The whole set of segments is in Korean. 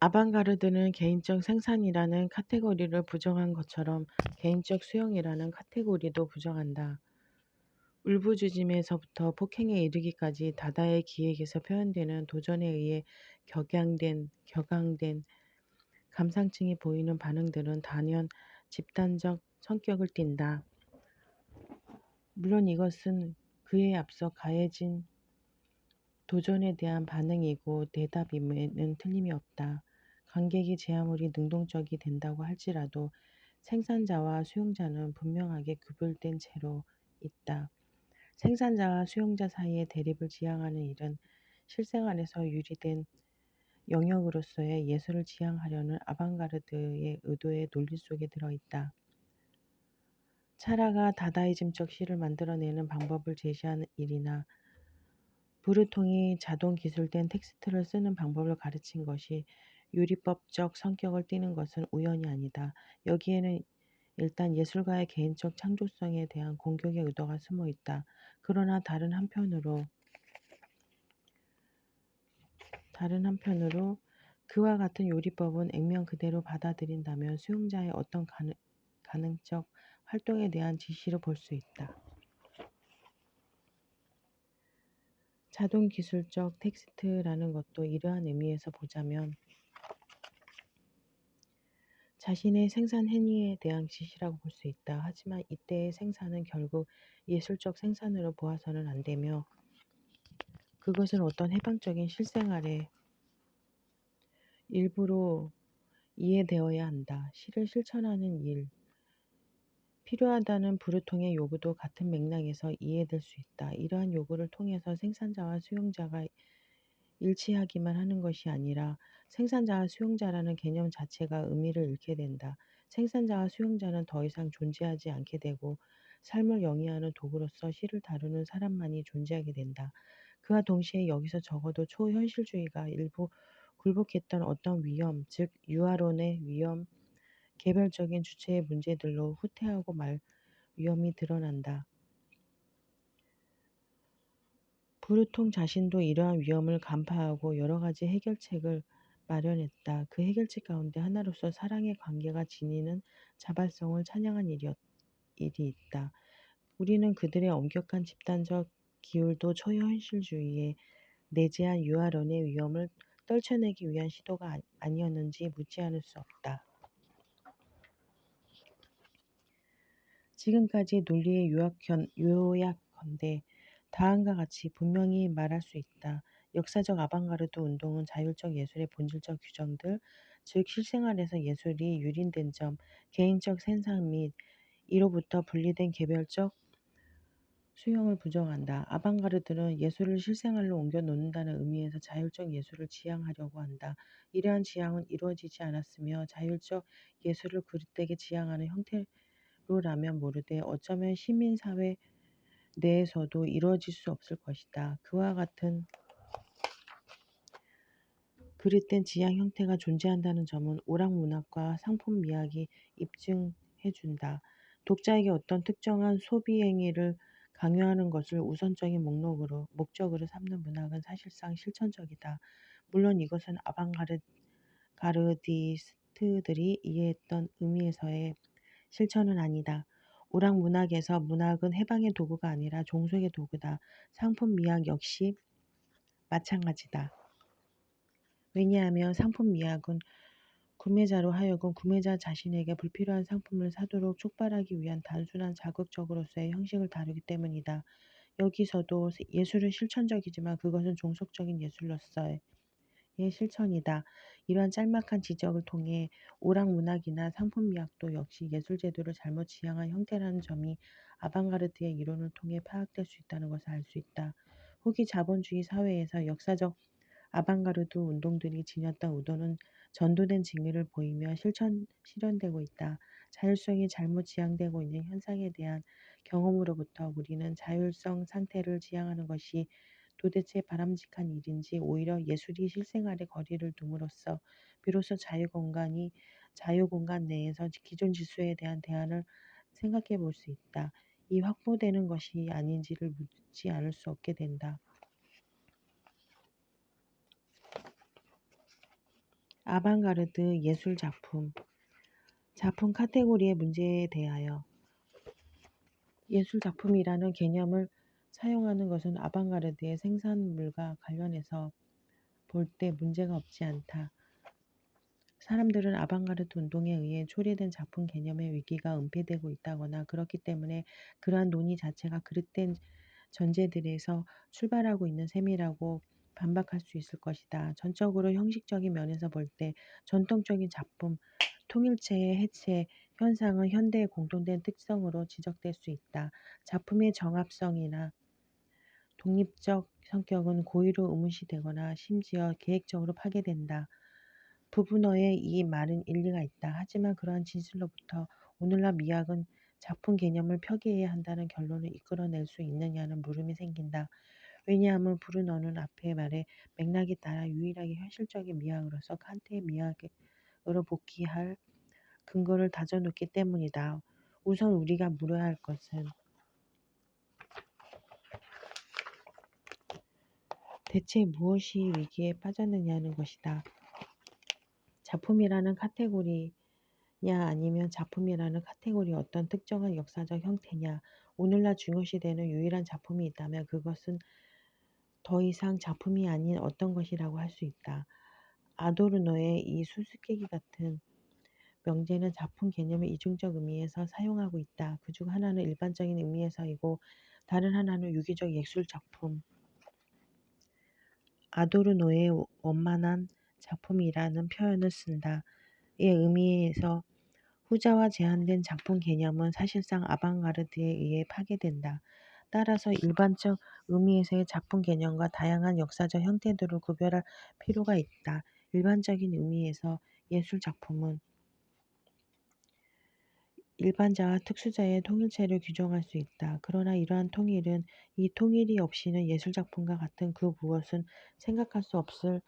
아방가르드는 개인적 생산이라는 카테고리를 부정한 것처럼 개인적 수용이라는 카테고리도 부정한다. 울부짖음에서부터 폭행에 이르기까지 다다의 기획에서 표현되는 도전에 의해 격양된 감상층이 보이는 반응들은 단연 집단적 성격을 띈다. 물론 이것은 그에 앞서 가해진 도전에 대한 반응이고 대답임에는 틀림이 없다. 관객이 제 아무리 능동적이 된다고 할지라도 생산자와 수용자는 분명하게 구별된 채로 있다. 생산자와 수용자 사이의 대립을 지향하는 일은 실생활에서 유리된 영역으로서의 예술을 지향하려는 아방가르드의 의도의 논리 속에 들어있다. 차라가 다다이즘적 시를 만들어내는 방법을 제시하는 일이나 브루통이 자동 기술된 텍스트를 쓰는 방법을 가르친 것이 유리법적 성격을 띠는 것은 우연이 아니다. 여기에는 일단 예술가의 개인적 창조성에 대한 공격의 의도가 숨어 있다. 그러나 다른 한편으로 그와 같은 요리법은 액면 그대로 받아들인다면 수용자의 어떤 가능적 활동에 대한 지시로 볼 수 있다. 자동 기술적 텍스트라는 것도 이러한 의미에서 보자면 자신의 생산 행위에 대한 지시라고 볼 수 있다. 하지만 이때의 생산은 결국 예술적 생산으로 보아서는 안 되며 그것은 어떤 해방적인 실생활의 일부로 이해되어야 한다. 시를 실천하는 일, 필요하다는 브루통의 요구도 같은 맥락에서 이해될 수 있다. 이러한 요구를 통해서 생산자와 수용자가 일치하기만 하는 것이 아니라 생산자와 수용자라는 개념 자체가 의미를 잃게 된다. 생산자와 수용자는 더 이상 존재하지 않게 되고 삶을 영위하는 도구로서 시를 다루는 사람만이 존재하게 된다. 그와 동시에 여기서 적어도 초현실주의가 일부 굴복했던 어떤 위험, 즉 유아론의 위험, 개별적인 주체의 문제들로 후퇴하고 말 위험이 드러난다. 브루통 자신도 이러한 위험을 간파하고 여러 가지 해결책을 마련했다. 그 해결책 가운데 하나로서 사랑의 관계가 지니는 자발성을 찬양한 일이 있다. 우리는 그들의 엄격한 집단적 기울도 초현실주의에 내재한 유아론의 위험을 떨쳐내기 위한 시도가 아니었는지 묻지 않을 수 없다. 지금까지 논리의 요약컨대 다음과 같이 분명히 말할 수 있다. 역사적 아방가르드 운동은 자율적 예술의 본질적 규정들, 즉 실생활에서 예술이 유린된 점, 개인적 생산 및 이로부터 분리된 개별적 수용을 부정한다. 아방가르드는 예술을 실생활로 옮겨 놓는다는 의미에서 자율적 예술을 지향하려고 한다. 이러한 지향은 이루어지지 않았으며 자율적 예술을 그릇되게 지향하는 형태로라면 모르되 어쩌면 시민사회 내에서도 이루어질 수 없을 것이다. 그와 같은 그릇된 지향 형태가 존재한다는 점은 오락문학과 상품미학이 입증해준다. 독자에게 어떤 특정한 소비행위를 강요하는 것을 우선적인 목적으로 삼는 문학은 사실상 실천적이다. 물론 이것은 아방가르디스트들이 이해했던 의미에서의 실천은 아니다. 오락문학에서 문학은 해방의 도구가 아니라 종속의 도구다. 상품미학 역시 마찬가지다. 왜냐하면 상품미학은 구매자로 하여금 구매자 자신에게 불필요한 상품을 사도록 촉발하기 위한 단순한 자극적으로서의 형식을 다루기 때문이다. 여기서도 예술은 실천적이지만 그것은 종속적인 예술로서의 실천이다. 이러한 짤막한 지적을 통해 오락문학이나 상품미학도 역시 예술제도를 잘못 지향한 형태라는 점이 아방가르드의 이론을 통해 파악될 수 있다는 것을 알 수 있다. 후기 자본주의 사회에서 역사적 아방가르드 운동들이 지녔던 의도는 전도된 징후를 보이며 실현되고 있다. 자율성이 잘못 지향되고 있는 현상에 대한 경험으로부터 우리는 자율성 상태를 지향하는 것이 도대체 바람직한 일인지 오히려 예술이 실생활에 거리를 둠으로써 비로소 자유공간 내에서 기존 질서에 대한 대안을 생각해 볼 수 있다. 이 확보되는 것이 아닌지를 묻지 않을 수 없게 된다. 아방가르드 예술 작품. 작품 카테고리의 문제에 대하여 예술 작품이라는 개념을 사용하는 것은 아방가르드의 생산물과 관련해서 볼 때 문제가 없지 않다. 사람들은 아방가르드 운동에 의해 초래된 작품 개념의 위기가 은폐되고 있다거나 그렇기 때문에 그러한 논의 자체가 그릇된 전제들에서 출발하고 있는 셈이라고 반박할 수 있을 것이다. 전적으로 형식적인 면에서 볼 때 전통적인 작품, 통일체의 해체 현상은 현대의 공통된 특성으로 지적될 수 있다. 작품의 정합성이나 독립적 성격은 고의로 의무시되거나 심지어 계획적으로 파괴된다. 부분어의 이 말은 일리가 있다. 하지만 그러한 진술로부터 오늘날 미학은 작품 개념을 폐기해야 한다는 결론을 이끌어낼 수 있느냐는 물음이 생긴다. 왜냐하면 브루너는 앞의 말에 맥락에 따라 유일하게 현실적인 미학으로서 칸트의 미학으로 복귀할 근거를 다져놓기 때문이다. 우선 우리가 물어야 할 것은 대체 무엇이 위기에 빠졌느냐는 것이다. 작품이라는 카테고리냐 아니면 작품이라는 카테고리의 어떤 특정한 역사적 형태냐. 오늘날 중요시되는 유일한 작품이 있다면 그것은 더 이상 작품이 아닌 어떤 것이라고 할 수 있다. 아도르노의 이 수수께끼 같은 명제는 작품 개념을 이중적 의미에서 사용하고 있다. 그중 하나는 일반적인 의미에서이고 다른 하나는 유기적 예술 작품. 아도르노의 원만한 작품이라는 표현을 쓴다. 이 의미에서 후자와 제한된 작품 개념은 사실상 아방가르드에 의해 파괴된다. 따라서 일반적 의미에서의 작품 개념과 다양한 역사적 형태들을 구별할 필요가 있다. 일반적인 의미에서 예술 작품은 일반자와 특수자의 통일체를 규정할 수 있다. 그러나 이러한 통일은 이 통일이 없이는 예술 작품과 같은 그 무엇은 생각할 수 없을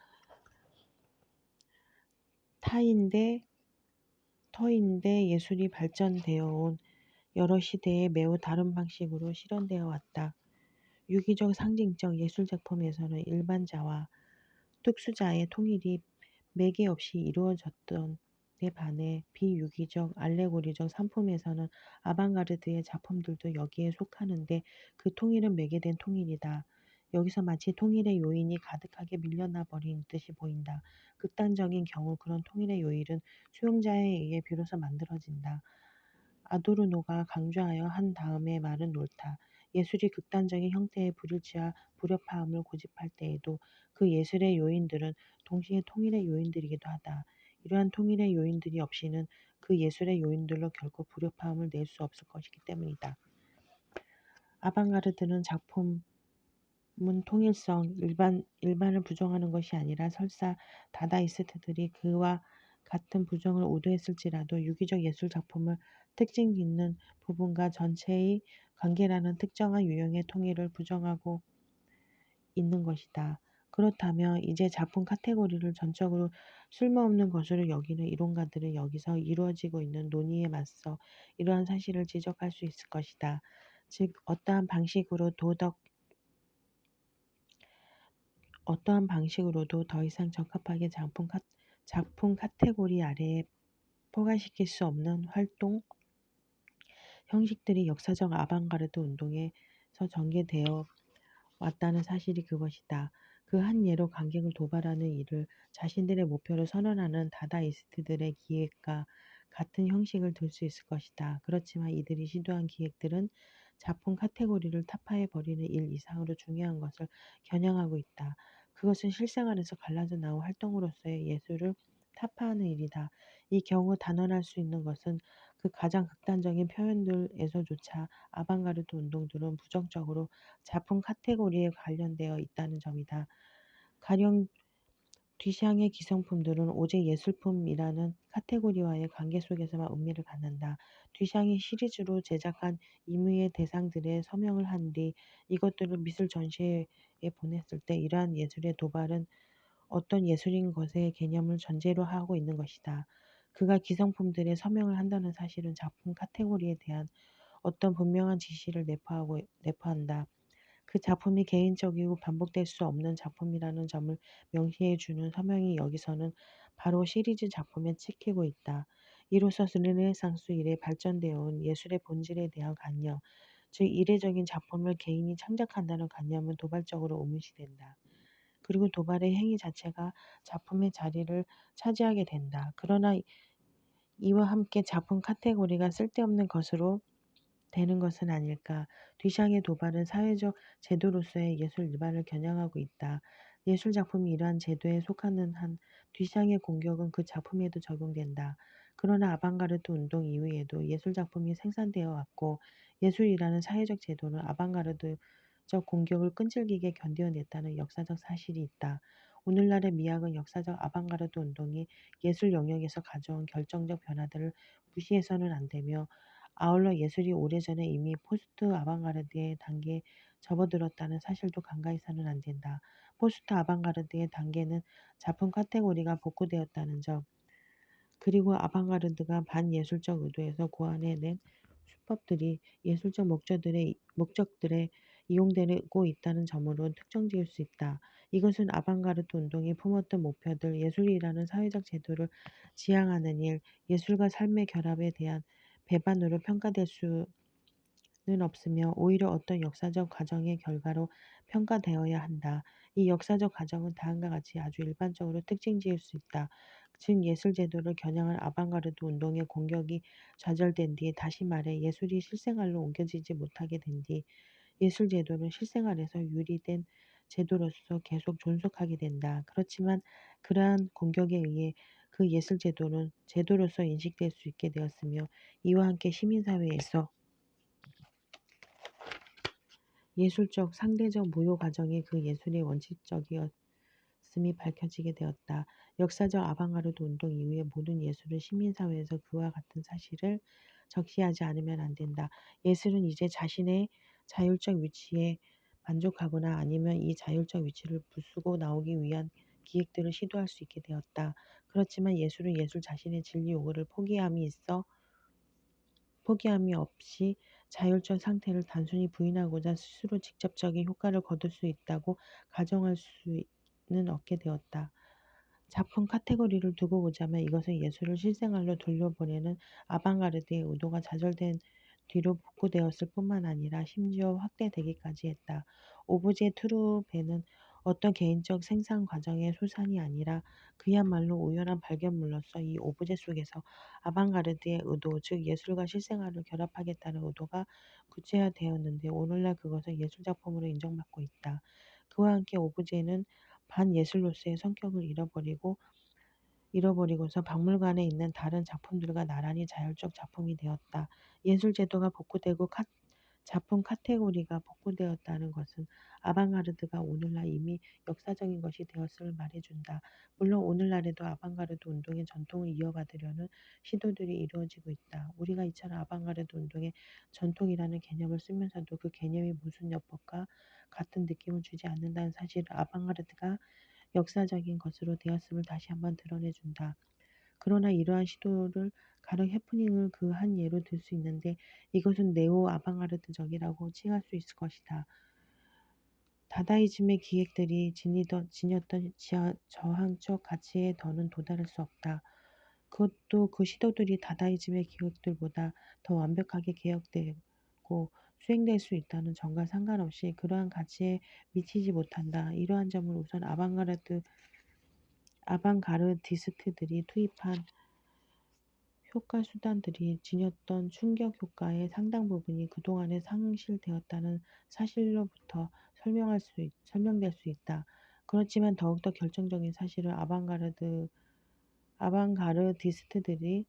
터인데 예술이 발전되어 온 여러 시대에 매우 다른 방식으로 실현되어 왔다. 유기적 상징적 예술 작품에서는 일반자와 특수자의 통일이 매개 없이 이루어졌던 데 반해 비유기적 알레고리적 상품에서는 아방가르드의 작품들도 여기에 속하는데 그 통일은 매개된 통일이다. 여기서 마치 통일의 요인이 가득하게 밀려나 버린 듯이 보인다. 극단적인 경우 그런 통일의 요인은 수용자에 의해 비로소 만들어진다. 아도르노가 강조하여 한 다음의 말은 옳다. 예술이 극단적인 형태의 불일치와 불협화음을 고집할 때에도 그 예술의 요인들은 동시에 통일의 요인들이기도 하다. 이러한 통일의 요인들이 없이는 그 예술의 요인들로 결코 불협화음을 낼 수 없을 것이기 때문이다. 아방가르드는 작품은 통일성, 일반을 부정하는 것이 아니라 설사 다다이스트들이 그와 같은 부정을 오도했을지라도 유기적 예술 작품을 특징 있는 부분과 전체의 관계라는 특정한 유형의 통일을 부정하고 있는 것이다. 그렇다면 이제 작품 카테고리를 전적으로 쓸모없는 것으로 여기는 이론가들은 여기서 이루어지고 있는 논의에 맞서 이러한 사실을 지적할 수 있을 것이다. 즉 어떠한 방식으로도 더 이상 적합하게 작품 카테고리 아래에 포괄시킬 수 없는 활동 형식들이 역사적 아방가르드 운동에서 전개되어 왔다는 사실이 그것이다. 그 한 예로 관객을 도발하는 일을 자신들의 목표로 선언하는 다다이스트들의 기획과 같은 형식을 들 수 있을 것이다. 그렇지만 이들이 시도한 기획들은 작품 카테고리를 타파해 버리는 일 이상으로 중요한 것을 겨냥하고 있다. 그것은 실생활에서 갈라져 나온 활동으로서의 예술을 타파하는 일이다. 이 경우 단언할 수 있는 것은 그 가장 극단적인 표현들에서조차 아방가르드 운동들은 부정적으로 작품 카테고리에 관련되어 있다는 점이다. 가령 뒤샹의 기성품들은 오직 예술품이라는 카테고리와의 관계 속에서만 의미를 갖는다. 뒤샹이 시리즈로 제작한 임의의 대상들의 서명을 한 뒤 이것들을 미술 전시회에 보냈을 때 이러한 예술의 도발은 어떤 예술인 것의 개념을 전제로 하고 있는 것이다. 그가 기성품들의 서명을 한다는 사실은 작품 카테고리에 대한 어떤 분명한 지시를 내포한다. 그 작품이 개인적이고 반복될 수 없는 작품이라는 점을 명시해 주는 서명이 여기서는 바로 시리즈 작품에 찍히고 있다. 이로써 르네상스 이래 발전되어 온 예술의 본질에 대한 관념, 즉 이례적인 작품을 개인이 창작한다는 관념은 도발적으로 오문시된다. 그리고 도발의 행위 자체가 작품의 자리를 차지하게 된다. 그러나 이와 함께 작품 카테고리가 쓸데없는 것으로 되는 것은 아닐까. 뒤샹의 도발은 사회적 제도로서의 예술 일반을 겨냥하고 있다. 예술 작품이 이러한 제도에 속하는 한 뒤샹의 공격은 그 작품에도 적용된다. 그러나 아방가르드 운동 이후에도 예술 작품이 생산되어 왔고 예술이라는 사회적 제도는 아방가르드적 공격을 끈질기게 견뎌냈다는 역사적 사실이 있다. 오늘날의 미학은 역사적 아방가르드 운동이 예술 영역에서 가져온 결정적 변화들을 무시해서는 안 되며 아울러 예술이 오래전에 이미 포스트 아방가르드의 단계에 접어들었다는 사실도 간과해서는 안 된다. 포스트 아방가르드의 단계는 작품 카테고리가 복구되었다는 점, 그리고 아방가르드가 반예술적 의도에서 고안해낸 수법들이 예술적 목적들에 이용되고 있다는 점으로 특정지을 수 있다. 이것은 아방가르드 운동이 품었던 목표들, 예술이라는 사회적 제도를 지향하는 일, 예술과 삶의 결합에 대한 배반으로 평가될 수는 없으며 오히려 어떤 역사적 과정의 결과로 평가되어야 한다. 이 역사적 과정은 다음과 같이 아주 일반적으로 특징지을 수 있다. 즉 예술 제도를 겨냥한 아방가르드 운동의 공격이 좌절된 뒤, 다시 말해 예술이 실생활로 옮겨지지 못하게 된 뒤 예술 제도는 실생활에서 유리된 제도로서 계속 존속하게 된다. 그렇지만 그러한 공격에 의해 그 예술 제도는 제도로서 인식될 수 있게 되었으며 이와 함께 시민사회에서 예술적 상대적 무효 과정이 그 예술의 원칙적이었음이 밝혀지게 되었다. 역사적 아방가르드 운동 이후의 모든 예술은 시민사회에서 그와 같은 사실을 적시하지 않으면 안 된다. 예술은 이제 자신의 자율적 위치에 만족하거나 아니면 이 자율적 위치를 부수고 나오기 위한 기획들을 시도할 수 있게 되었다. 그렇지만 예술은 예술 자신의 진리 요구를 포기함이 없이 자율적 상태를 단순히 부인하고자 스스로 직접적인 효과를 거둘 수 있다고 가정할 수는 없게 되었다. 작품 카테고리를 두고 보자면 이것은 예술을 실생활로 돌려보내는 아방가르드의 의도가 좌절된 뒤로 복구되었을 뿐만 아니라 심지어 확대되기까지 했다. 오브제 트루베는 어떤 개인적 생산 과정의 소산이 아니라 그야말로 우연한 발견물로서 이 오브제 속에서 아방가르드의 의도, 즉 예술과 실생활을 결합하겠다는 의도가 구체화되었는데 오늘날 그것은 예술작품으로 인정받고 있다. 그와 함께 오브제는 반예술로서의 성격을 잃어버리고서 박물관에 있는 다른 작품들과 나란히 자율적 작품이 되었다. 예술 제도가 복구되고 작품 카테고리가 복구되었다는 것은 아방가르드가 오늘날 이미 역사적인 것이 되었음을 말해준다. 물론 오늘날에도 아방가르드 운동의 전통을 이어받으려는 시도들이 이루어지고 있다. 우리가 이처럼 아방가르드 운동의 전통이라는 개념을 쓰면서도 그 개념이 무슨 여법과 같은 느낌을 주지 않는다는 사실을 아방가르드가 역사적인 것으로 되었음을 다시 한번 드러내준다. 그러나 이러한 시도를 가령 해프닝을 그 한 예로 들 수 있는데 이것은 네오 아방가르드적이라고 칭할 수 있을 것이다. 다다이즘의 기획들이 지녔던 저항적 가치에 더는 도달할 수 없다. 그것도 그 시도들이 다다이즘의 기획들보다 더 완벽하게 개혁되고 수행될 수 있다는 점과 상관없이 그러한 가치에 미치지 못한다. 이러한 점을 우선 아방가르디스트들이 투입한 효과 수단들이 지녔던 충격 효과의 상당 부분이 그동안에 상실되었다는 사실로부터 설명될 수 있다. 그렇지만 더욱더 결정적인 사실은 아방가르디스트들이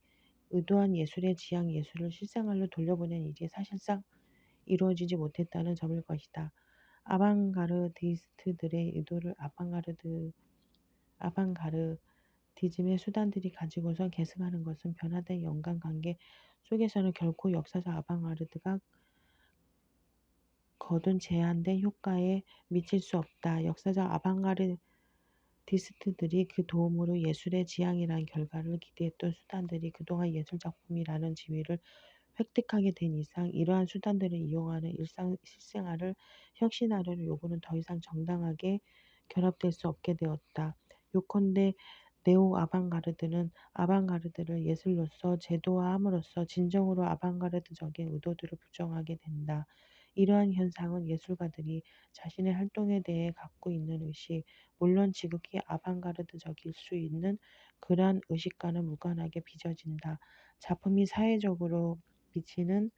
의도한 예술의 지향 예술을 실생활로 돌려보낸 일이 사실상 이루어지지 못했다는 점일 것이다. 아방가르디스트들의 의도를 아방가르디즘의 수단들이 가지고선 계승하는 것은 변화된 연관관계 속에서는 결코 역사적 아방가르드가 거둔 제한된 효과에 미칠 수 없다. 역사적 아방가르디스트들이 그 도움으로 예술의 지향이라는 결과를 기대했던 수단들이 그동안 예술작품이라는 지위를 획득하게 된 이상 이러한 수단들을 이용하는 실생활을 혁신하려는 요구는 더 이상 정당하게 결합될 수 없게 되었다. 요컨대 네오 아방가르드는 아방가르드를 예술로서 제도화함으로써 진정으로 아방가르드적인 의도들을 부정하게 된다. 이러한 현상은 예술가들이 자신의 활동에 대해 갖고 있는 의식, 물론 지극히 아방가르드적일 수 있는 그러한 의식과는 무관하게 빚어진다. 작품이 사회적으로 미치는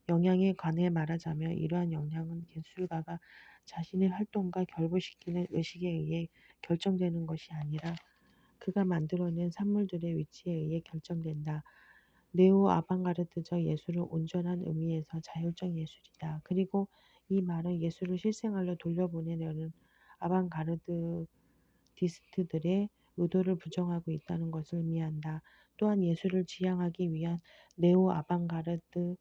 영향에 관해 말하자면 이러한 영향은 예술가가 자신의 활동과 결부시키는 의식에 의해 결정되는 것이 아니라 그가 만들어낸 산물들의 위치에 의해 결정된다. 네오 아방가르드적 예술은 온전한 의미에서 자율적 예술이다. 그리고 이 말은 예술을 실생활로 돌려보내려는 아방가르디스트들의 의도를 부정하고 있다는 것을 의미한다. 또한 예술을 지향하기 위한 네오 아방가르드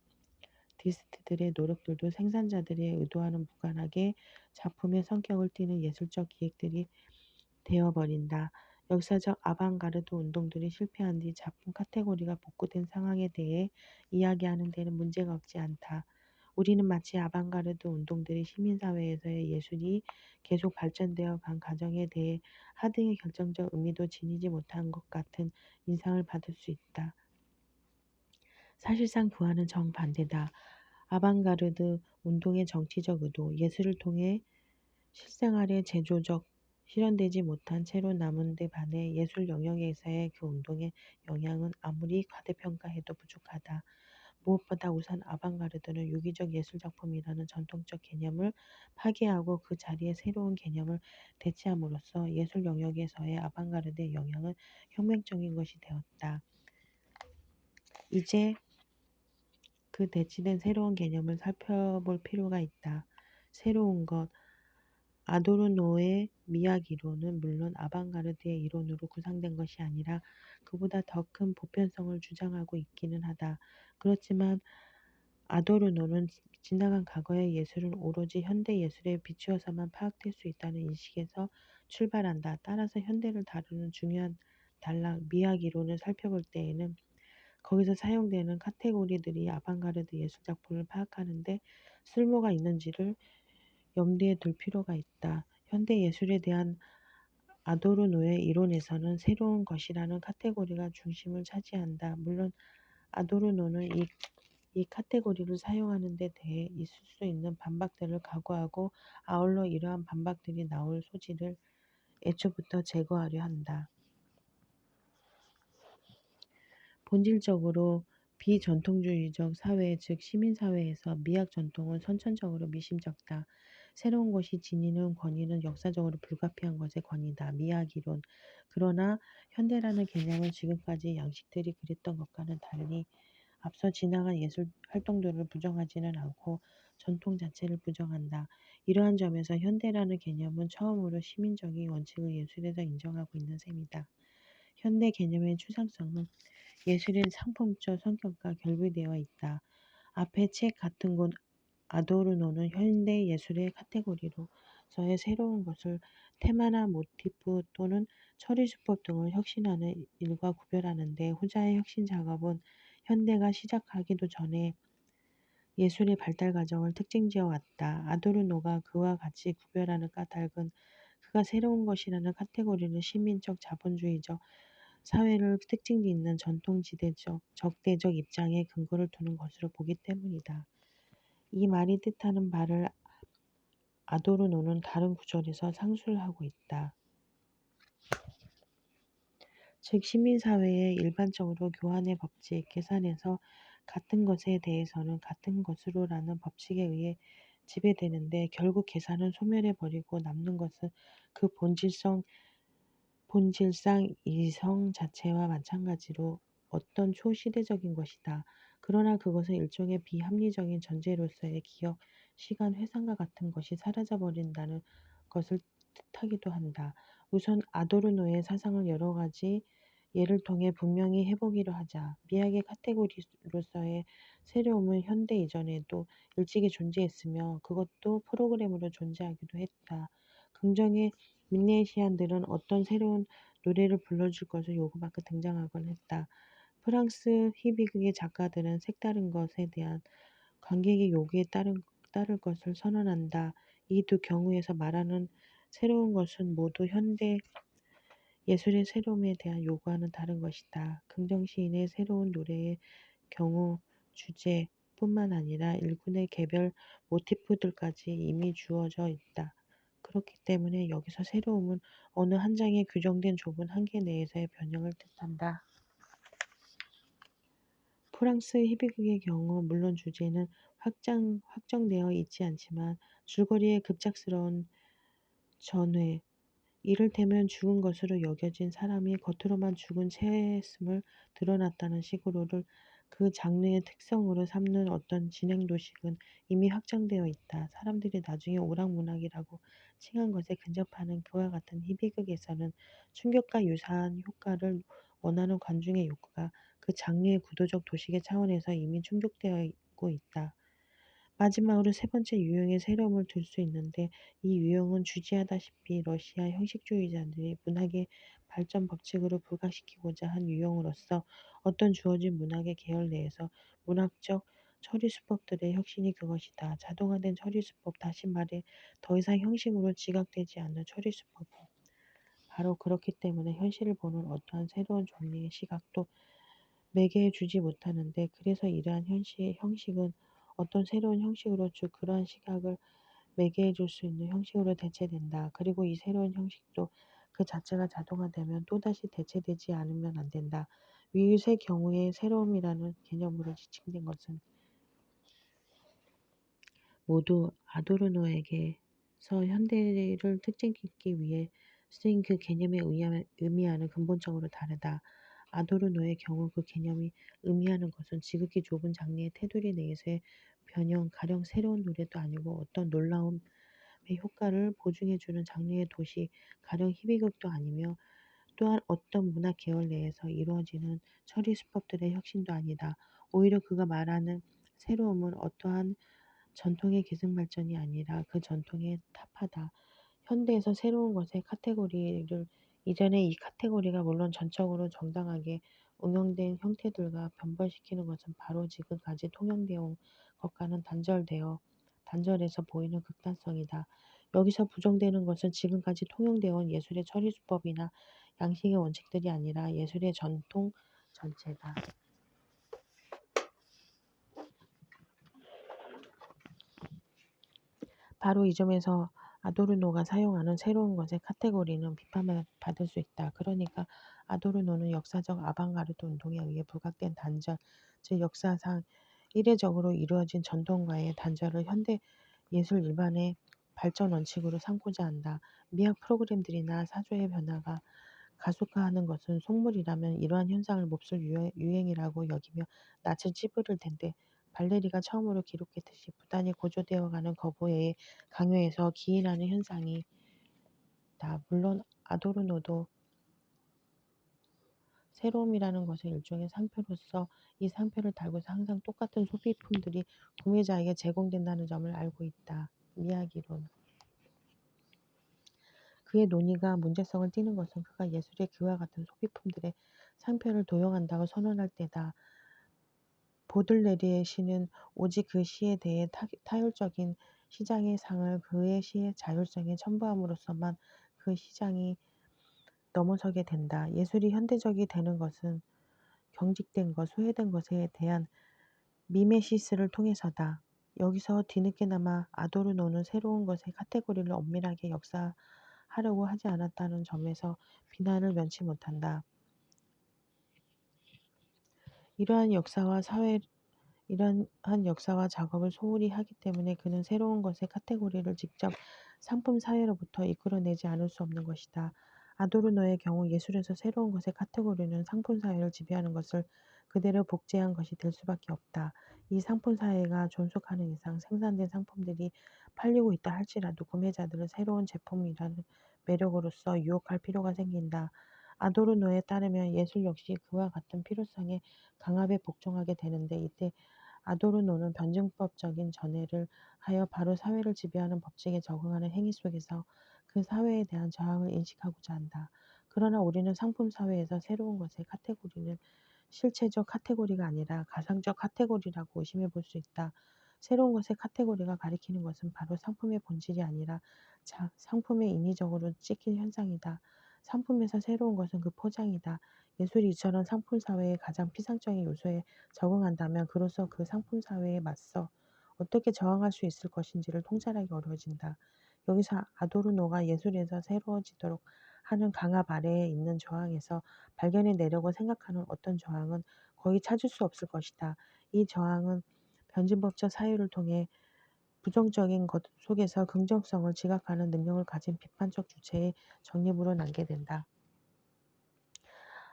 디스트들의 노력들도 생산자들의 의도와는 무관하게 작품의 성격을 띠는 예술적 기획들이 되어버린다. 역사적 아방가르드 운동들이 실패한 뒤 작품 카테고리가 복구된 상황에 대해 이야기하는 데는 문제가 없지 않다. 우리는 마치 아방가르드 운동들이 시민사회에서의 예술이 계속 발전되어 간 과정에 대해 하등의 결정적 의미도 지니지 못한 것 같은 인상을 받을 수 있다. 사실상 그와는 정반대다. 아방가르드 운동의 정치적 의도, 예술을 통해 실생활에 제조적 실현되지 못한 채로 남은 데 반해 예술 영역에서의 그 운동의 영향은 아무리 과대평가해도 부족하다. 무엇보다 우선 아방가르드는 유기적 예술작품이라는 전통적 개념을 파괴하고 그 자리에 새로운 개념을 대체함으로써 예술 영역에서의 아방가르드의 영향은 혁명적인 것이 되었다. 이제 그 대치된 새로운 개념을 살펴볼 필요가 있다. 새로운 것, 아도르노의 미학 이론은 물론 아방가르드의 이론으로 구상된 것이 아니라 그보다 더 큰 보편성을 주장하고 있기는 하다. 그렇지만 아도르노는 지나간 과거의 예술은 오로지 현대 예술에 비추어서만 파악될 수 있다는 인식에서 출발한다. 따라서 현대를 다루는 중요한 단락 미학 이론을 살펴볼 때에는 거기서 사용되는 카테고리들이 아방가르드 예술작품을 파악하는 데 쓸모가 있는지를 염두에 둘 필요가 있다. 현대 예술에 대한 아도르노의 이론에서는 새로운 것이라는 카테고리가 중심을 차지한다. 물론 아도르노는 이 카테고리를 사용하는 데 대해 있을 수 있는 반박들을 각오하고 아울러 이러한 반박들이 나올 소지를 애초부터 제거하려 한다. 본질적으로 비전통주의적 사회 즉 시민사회에서 미학 전통은 선천적으로 미심쩍다. 새로운 것이 지니는 권위는 역사적으로 불가피한 것의 권위다. 미학 이론. 그러나 현대라는 개념은 지금까지 양식들이 그랬던 것과는 달리 앞서 지나간 예술 활동들을 부정하지는 않고 전통 자체를 부정한다. 이러한 점에서 현대라는 개념은 처음으로 시민적인 원칙을 예술에서 인정하고 있는 셈이다. 현대 개념의 추상성은 예술의 상품적 성격과 결부되어 있다. 앞의 책 같은 곳 아도르노는 현대 예술의 카테고리로서의 새로운 것을 테마나 모티프 또는 처리 수법 등을 혁신하는 일과 구별하는데 후자의 혁신 작업은 현대가 시작하기도 전에 예술의 발달 과정을 특징지어 왔다. 아도르노가 그와 같이 구별하는 까닭은 그가 새로운 것이라는 카테고리를 시민적 자본주의적 사회를 특징짓는 전통지대적 적대적 입장에 근거를 두는 것으로 보기 때문이다. 이 말이 뜻하는 바를 아도르노는 다른 구절에서 상수를 하고 있다. 즉 시민사회의 일반적으로 교환의 법칙, 계산에서 같은 것에 대해서는 같은 것으로라는 법칙에 의해 지배되는데 결국 계산은 소멸해버리고 남는 것은 그 본질상 이성 자체와 마찬가지로 어떤 초시대적인 것이다. 그러나 그것은 일종의 비합리적인 전제로서의 기억, 시간, 회상과 같은 것이 사라져버린다는 것을 뜻하기도 한다. 우선 아도르노의 사상을 여러 가지 예를 통해 분명히 해보기로 하자. 미학의 카테고리로서의 새로움은 현대 이전에도 일찍이 존재했으며 그것도 프로그램으로 존재하기도 했다. 긍정의 민네시안들은 어떤 새로운 노래를 불러줄 것을 요구받고 등장하곤 했다. 프랑스 희비극의 작가들은 색다른 것에 대한 관객의 요구에 따를 것을 선언한다. 이 두 경우에서 말하는 새로운 것은 모두 현대 예술의 새로움에 대한 요구와는 다른 것이다. 긍정 시인의 새로운 노래의 경우 주제뿐만 아니라 일군의 개별 모티프들까지 이미 주어져 있다. 그렇기 때문에 여기서 새로움은 어느 한 장의 규정된 좁은 한계 내에서의 변형을 뜻한다. 프랑스 희비극의 경우 물론 주제는 확정되어 있지 않지만 줄거리의 급작스러운 전회, 이를테면 죽은 것으로 여겨진 사람이 겉으로만 죽은 채였음을 드러났다는 식으로를 그 장르의 특성으로 삼는 어떤 진행 도식은 이미 확정되어 있다. 사람들이 나중에 오락문학이라고 칭한 것에 근접하는 그와 같은 희비극에서는 충격과 유사한 효과를 원하는 관중의 욕구가 그 장르의 구도적 도식의 차원에서 이미 충족되어 있고 있다. 마지막으로 세 번째 유형의 새로움을 들 수 있는데 이 유형은 주지하다시피 러시아 형식주의자들이 문학의 발전 법칙으로 부각시키고자 한 유형으로서 어떤 주어진 문학의 계열 내에서 문학적 처리수법들의 혁신이 그것이다. 자동화된 처리수법, 다시 말해 더 이상 형식으로 지각되지 않는 처리수법은 바로 그렇기 때문에 현실을 보는 어떠한 새로운 종류의 시각도 매개해 주지 못하는데, 그래서 이러한 형식은 어떤 새로운 형식으로 즉 그러한 시각을 매개해 줄 수 있는 형식으로 대체된다. 그리고 이 새로운 형식도 그 자체가 자동화되면 또다시 대체되지 않으면 안 된다. 위 세 경우의 새로움이라는 개념으로 지칭된 것은 모두 아도르노에게서 현대를 특징짓기 위해 쓰인 그 개념에 의미하는 근본적으로 다르다. 아도르노의 경우 그 개념이 의미하는 것은 지극히 좁은 장르의 테두리 내에서의 변형, 가령 새로운 노래도 아니고 어떤 놀라움의 효과를 보증해주는 장르의 도시, 가령 희비극도 아니며 또한 어떤 문학 계열 내에서 이루어지는 처리 수법들의 혁신도 아니다. 오히려 그가 말하는 새로움은 어떠한 전통의 계승 발전이 아니라 그 전통의 타파다. 현대에서 새로운 것의 카테고리를 이전에 이 카테고리가 물론 전적으로 정당하게 응용된 형태들과 변벌시키는 것은 바로 지금까지 통용되어 온 것과는 단절해서 보이는 극단성이다. 여기서 부정되는 것은 지금까지 통용되어 온 예술의 처리수법이나 양식의 원칙들이 아니라 예술의 전통 전체다. 바로 이 점에서 아도르노가 사용하는 새로운 것의 카테고리는 비판을 받을 수 있다. 그러니까 아도르노는 역사적 아방가르드 운동에 의해 부각된 단절, 즉 역사상 이례적으로 이루어진 전통과의 단절을 현대 예술 일반의 발전 원칙으로 삼고자 한다. 미학 프로그램들이나 사조의 변화가 가속화하는 것은 속물이라면 이러한 현상을 몹쓸 유행이라고 여기며 낯을 찌푸릴 텐데, 발레리가 처음으로 기록했듯이 부단히 고조되어가는 거부의 강요에서 기인하는 현상이다. 물론 아도르노도 새로움이라는 것의 일종의 상표로서 이 상표를 달고서 항상 똑같은 소비품들이 구매자에게 제공된다는 점을 알고 있다. 미학이론. 그의 논의가 문제성을 띠는 것은 그가 예술의 그와 같은 소비품들의 상표를 도용한다고 선언할 때다. 보들레르의 시는 오직 그 시에 대해 타율적인 시장의 상을 그의 시의 자율성에 첨부함으로써만 그 시장이 넘어서게 된다. 예술이 현대적이 되는 것은 경직된 것, 소외된 것에 대한 미메시스를 통해서다. 여기서 뒤늦게나마 아도르노는 새로운 것의 카테고리를 엄밀하게 역사하려고 하지 않았다는 점에서 비난을 면치 못한다. 이러한 역사와 작업을 소홀히 하기 때문에 그는 새로운 것의 카테고리를 직접 상품 사회로부터 이끌어내지 않을 수 없는 것이다. 아도르노의 경우 예술에서 새로운 것의 카테고리는 상품 사회를 지배하는 것을 그대로 복제한 것이 될 수밖에 없다. 이 상품 사회가 존속하는 이상 생산된 상품들이 팔리고 있다 할지라도 구매자들을 새로운 제품이라는 매력으로서 유혹할 필요가 생긴다. 아도르노에 따르면 예술 역시 그와 같은 필요성에 강압에 복종하게 되는데, 이때 아도르노는 변증법적인 전해를 하여 바로 사회를 지배하는 법칙에 적응하는 행위 속에서 그 사회에 대한 저항을 인식하고자 한다. 그러나 우리는 상품 사회에서 새로운 것의 카테고리는 실체적 카테고리가 아니라 가상적 카테고리라고 의심해 볼 수 있다. 새로운 것의 카테고리가 가리키는 것은 바로 상품의 본질이 아니라 상품의 인위적으로 찍힌 현상이다. 상품에서 새로운 것은 그 포장이다. 예술이 이처럼 상품 사회의 가장 피상적인 요소에 적응한다면 그로써 그 상품 사회에 맞서 어떻게 저항할 수 있을 것인지를 통찰하기 어려워진다. 여기서 아도르노가 예술에서 새로워지도록 하는 강압 아래에 있는 저항에서 발견해내려고 생각하는 어떤 저항은 거의 찾을 수 없을 것이다. 이 저항은 변진법적 사유를 통해 부정적인 것 속에서 긍정성을 지각하는 능력을 가진 비판적 주체의 정립으로 남게 된다.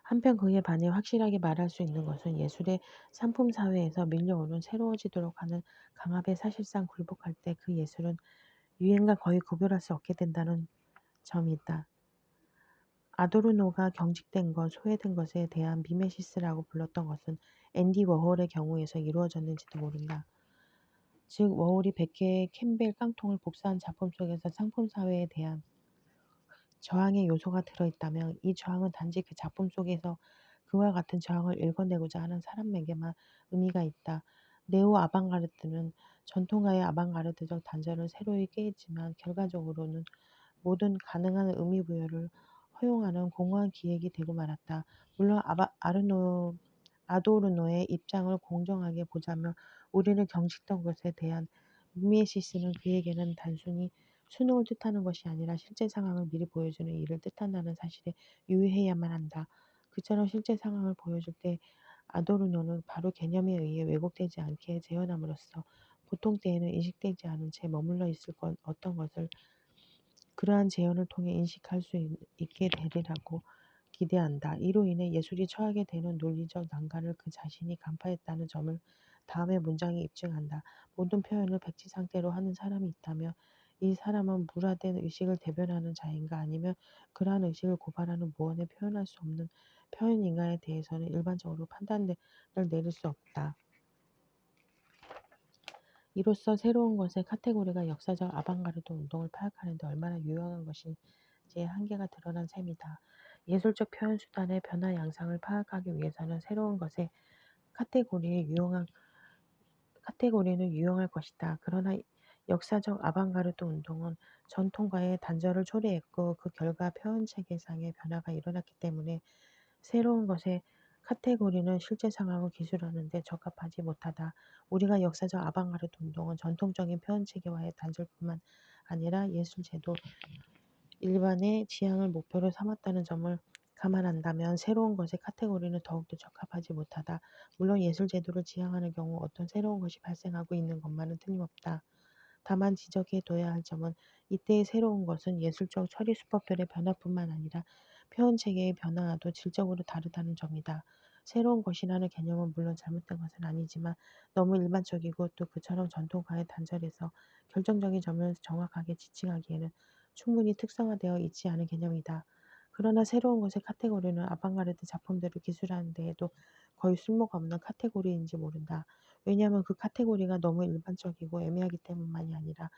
한편 그에 반해 확실하게 말할 수 있는 것은 예술의 상품 사회에서 밀려오는 새로워지도록 하는 강압에 사실상 굴복할 때 그 예술은 유행과 거의 구별할 수 없게 된다는 점이다. 아도르노가 경직된 것, 소외된 것에 대한 미메시스라고 불렀던 것은 앤디 워홀의 경우에서 이루어졌는지도 모른다. 즉 워홀이 100개의 캠벨 깡통을 복사한 작품 속에서 상품 사회에 대한 저항의 요소가 들어있다면 이 저항은 단지 그 작품 속에서 그와 같은 저항을 읽어내고자 하는 사람에게만 의미가 있다. 네오 아방가르드는 전통가의 아방가르드적 단절을 새로이 깨했지만 결과적으로는 모든 가능한 의미 부여를 허용하는 공허한 기획이 되고 말았다. 물론 아도르노의 입장을 공정하게 보자면 우리를 경직된 것에 대한 미메시스는 그에게는 단순히 수능을 뜻하는 것이 아니라 실제 상황을 미리 보여주는 일을 뜻한다는 사실에 유의해야만 한다. 그처럼 실제 상황을 보여줄 때 아도르노는 바로 개념에 의해 왜곡되지 않게 재현함으로써 보통 때에는 인식되지 않은 채 머물러 있을 어떤 것을 그러한 재현을 통해 인식할 수 있게 되리라고 기대한다. 이로 인해 예술이 처하게 되는 논리적 난간을 그 자신이 간파했다는 점을 다음의 문장이 입증한다. 모든 표현을 백지 상태로 하는 사람이 있다면 이 사람은 물화된 의식을 대변하는 자인가 아니면 그러한 의식을 고발하는 무언에 표현할 수 없는 표현인가에 대해서는 일반적으로 판단을 내릴 수 없다. 이로써 새로운 것의 카테고리가 역사적 아방가르드 운동을 파악하는 데 얼마나 유용한 것인지의 한계가 드러난 셈이다. 예술적 표현 수단의 변화 양상을 파악하기 위해서는 새로운 것의 카테고리는 유용할 것이다. 그러나 역사적 아방가르드 운동은 전통과의 단절을 초래했고 그 결과 표현 체계상의 변화가 일어났기 때문에 새로운 것의 카테고리는 실제 상황을 기술하는 데 적합하지 못하다. 우리가 역사적 아방가르드 운동은 전통적인 표현 체계와의 단절뿐만 아니라 예술 제도 일반의 지향을 목표로 삼았다는 점을 감안한다면 새로운 것의 카테고리는 더욱더 적합하지 못하다. 물론 예술 제도를 지향하는 경우 어떤 새로운 것이 발생하고 있는 것만은 틀림없다. 다만 지적해 둬야 할 점은 이때의 새로운 것은 예술적 처리 수법들의 변화뿐만 아니라 표현 체계의 변화와도 질적으로 다르다는 점이다. 새로운 것이라는 개념은 물론 잘못된 것은 아니지만 너무 일반적이고 또 그처럼 전통과의 단절에서 결정적인 점을 정확하게 지칭하기에는 충분히 특성화되어 있지 않은 개념이다. 그러나 새로운 것의 카테고리는 아방가르드 작품들을 기술하는 데에도 거의 쓸모가 없는 카테고리인지 모른다. 왜냐하면 그 카테고리가 너무 일반적이고 애매하기 때문만이 아니라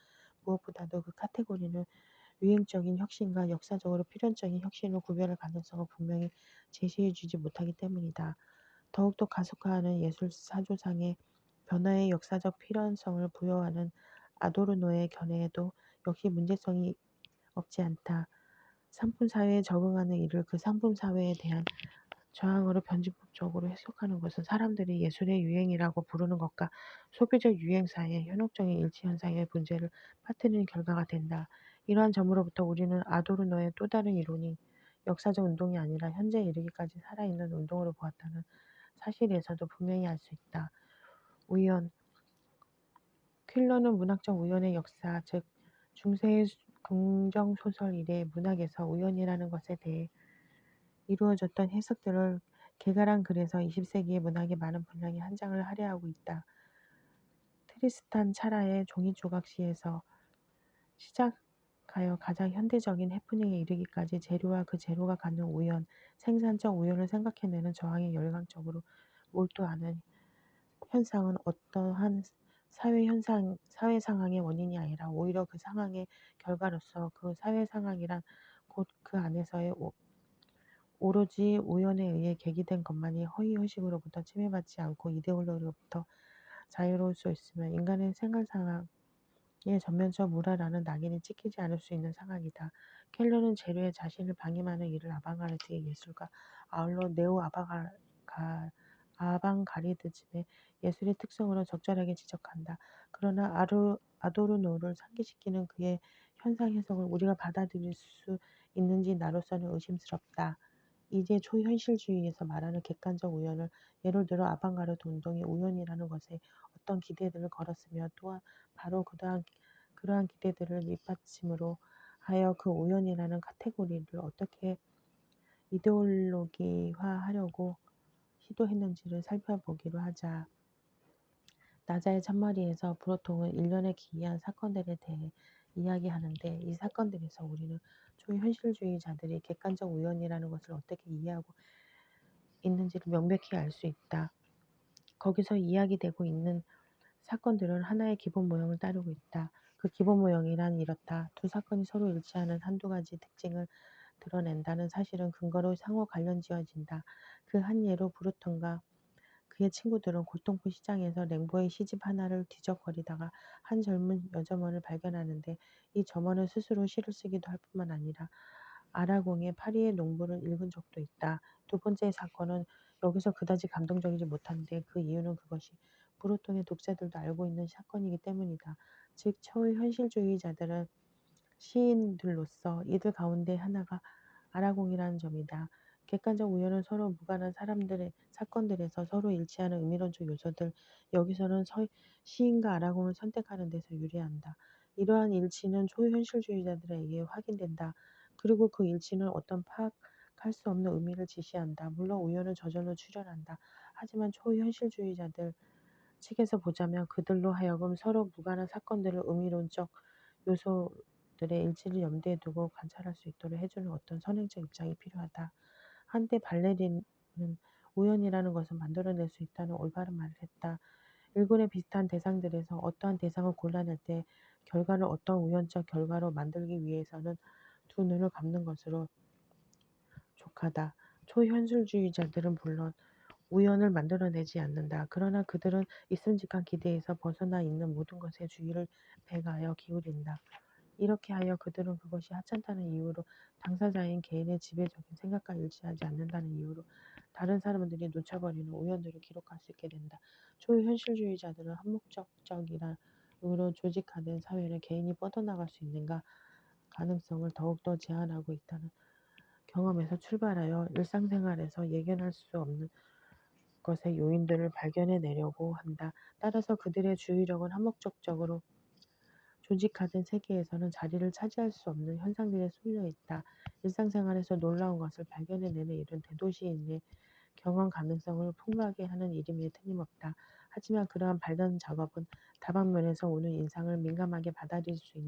무엇보다도 그 카테고리는 유행적인 혁신과 역사적으로 필연적인 혁신을 구별할 가능성을 분명히 제시해주지 못하기 때문이다. 더욱더 가속화하는 예술 사조상의 변화의 역사적 필연성을 부여하는 아도르노의 견해에도 역시 문제성이 없지 않다. 상품 사회에 적응하는 일을 그 상품 사회에 대한 저항으로 변증법적으로 해석하는 것은 사람들이 예술의 유행이라고 부르는 것과 소비적 유행 사이의 현혹적인 일치 현상의 문제를 빠뜨리는 결과가 된다. 이러한 점으로부터 우리는 아도르노의 또 다른 이론이 역사적 운동이 아니라 현재 이르기까지 살아있는 운동으로 보았다는 사실에서도 분명히 알 수 있다. 우연, 퀼러는 문학적 우연의 역사, 즉 중세의 긍정소설 이래 문학에서 우연이라는 것에 대해 이루어졌던 해석들을 개괄한 글에서 20세기의 문학의 많은 분량이 한 장을 할애하고 있다. 트리스탄 차라의 종이조각시에서 시작하여 가장 현대적인 해프닝에 이르기까지 재료와 그 재료가 갖는 우연, 생산적 우연을 생각해내는 저항에 열광적으로 몰두하는 현상은 어떠한 사회 상황의 원인이 아니라 오히려 그 상황의 결과로서 그 사회 상황이란 곧 그 안에서의 오로지 우연에 의해 계기된 것만이 허위의식으로부터 침해받지 않고 이데올로기로부터 자유로울 수 있으면 인간의 생활상황에 전면적 무라라는 낙인이 찍히지 않을 수 있는 상황이다. 켈러는 재료에 자신을 방임하는 일을 아방가르드의 예술가, 아울러 네오 아방가르디즘의 예술의 특성으로 적절하게 지적한다. 그러나 아도르노를 상기시키는 그의 현상 해석을 우리가 받아들일 수 있는지 나로서는 의심스럽다. 이제 초현실주의에서 말하는 객관적 우연을 예를 들어 아방가르드 운동이 우연이라는 것에 어떤 기대들을 걸었으며 또한 바로 그러한 기대들을 밑받침으로 하여 그 우연이라는 카테고리를 어떻게 이데올로기화하려고 시도했는지를 살펴보기로 하자. 나자의 첫머리에서 브로통은 일련의 기이한 사건들에 대해 이야기하는데 이 사건들에서 우리는 초현실주의자들이 객관적 우연이라는 것을 어떻게 이해하고 있는지를 명백히 알 수 있다. 거기서 이야기되고 있는 사건들은 하나의 기본 모형을 따르고 있다. 그 기본 모형이란 이렇다. 두 사건이 서로 일치하는 한두 가지 특징을 드러낸다는 사실은 근거로 상호 관련지어진다. 그 한 예로 브루턴과 그의 친구들은 골동품 시장에서 랭보의 시집 하나를 뒤적거리다가 한 젊은 여점원을 발견하는데 이 점원은 스스로 시를 쓰기도 할 뿐만 아니라 아라공의 파리의 농부를 읽은 적도 있다. 두 번째 사건은 여기서 그다지 감동적이지 못한데 그 이유는 그것이 브루통의 독자들도 알고 있는 사건이기 때문이다. 즉 초현실주의자들은 시인들로서 이들 가운데 하나가 아라공이라는 점이다. 객관적 우연은 서로 무관한 사건들에서 서로 일치하는 의미론적 요소들, 여기서는 시인과 아라공을 선택하는 데서 유리한다. 이러한 일치는 초현실주의자들에 의해 확인된다. 그리고 그 일치는 어떤 파악할 수 없는 의미를 지시한다. 물론 우연은 저절로 출현한다. 하지만 초현실주의자들 측에서 보자면 그들로 하여금 서로 무관한 사건들을 의미론적 요소들의 일치를 염두에 두고 관찰할 수 있도록 해주는 어떤 선행적 입장이 필요하다. 한때 발레리는 우연이라는 것을 만들어낼 수 있다는 올바른 말을 했다. 일군의 비슷한 대상들에서 어떠한 대상을 골라낼 때 결과를 어떤 우연적 결과로 만들기 위해서는 두 눈을 감는 것으로 족하다. 초현실주의자들은 물론 우연을 만들어내지 않는다. 그러나 그들은 있음직한 기대에서 벗어나 있는 모든 것에 주의를 배가하여 기울인다. 이렇게 하여 그들은 그것이 하찮다는 이유로 당사자인 개인의 지배적인 생각과 일치하지 않는다는 이유로 다른 사람들이 놓쳐버리는 우연들을 기록할 수 있게 된다. 초현실주의자들은 한목적적이로 조직화된 사회를 개인이 뻗어나갈 수 있는가 가능성을 더욱더 제한하고 있다는 경험에서 출발하여 일상생활에서 예견할 수 없는 것의 요인들을 발견해내려고 한다. 따라서 그들의 주의력은 한목적적으로 조직화된 세계에서는 자리를 차지할 수 없는 현상들에 쏠려 있다. 일상생활에서 놀라운 것을 발견해내는 일은 대도시인의 경험 가능성을 풍부하게 하는 일임에 틀림없다. 하지만 그러한 발견 작업은 다방면에서 오는 인상을 민감하게 받아들일 수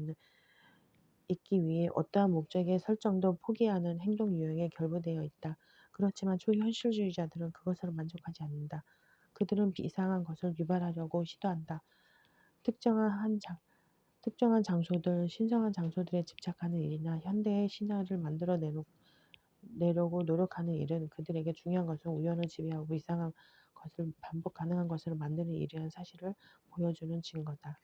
있기 위해 어떠한 목적의 설정도 포기하는 행동 유형에 결부되어 있다. 그렇지만 초현실주의자들은 그것으로 만족하지 않는다. 그들은 이상한 것을 유발하려고 시도한다. 특정한 한 장, 특정한 장소들, 신성한 장소들에 집착하는 일이나 현대의 신화를 내려고 노력하는 일은 그들에게 중요한 것은 우연을 지배하고 이상한 것을 반복 가능한 것으로 만드는 일이라는 사실을 보여주는 증거다.